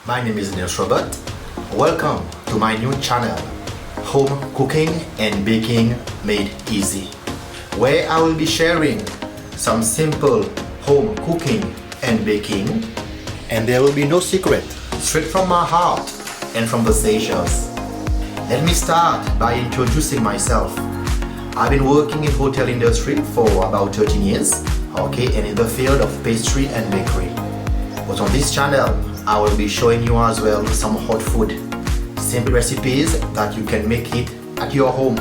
My name is Nils Robert. Welcome to my new channel, Home Cooking and Baking Made Easy, where I will be sharing some simple home cooking and baking, and there will be no secret, straight from my heart and from the Seychelles. Let me start by introducing myself. I've been working in hotel industry for about 13 years, and in the field of pastry and bakery. But on this channel, I will be showing you as well some hot food, simple recipes that you can make it at your home.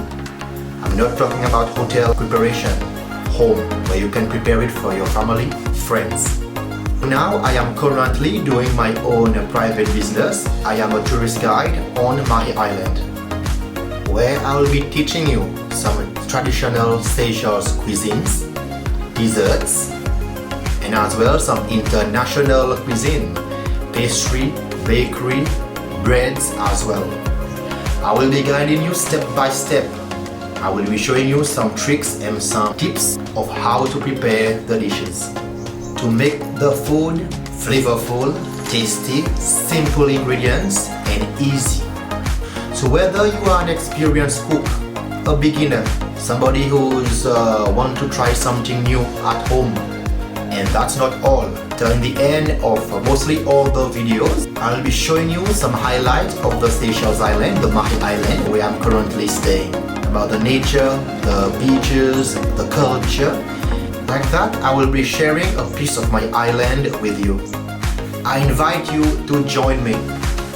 I'm not talking about hotel preparation, home, where you can prepare it for your family, friends. Now I am currently doing my own private business. I am a tourist guide on my island, where I will be teaching you some traditional Seychelles cuisines, desserts, and as well some international cuisine, pastry, bakery, breads as well. I will be guiding you step by step. I will be showing you some tricks and some tips of how to prepare the dishes to make the food flavorful, tasty, simple ingredients and easy. So whether you are an experienced cook, a beginner, somebody who's want to try something new at home, and that's not all. Till the end of mostly all the videos, I'll be showing you some highlights of the Seychelles Island, the Mahi Island, where I'm currently staying. About the nature, the beaches, the culture. Like that, I will be sharing a piece of my island with you. I invite you to join me.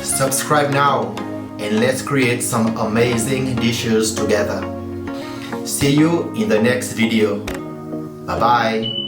Subscribe now and let's create some amazing dishes together. See you in the next video. Bye bye.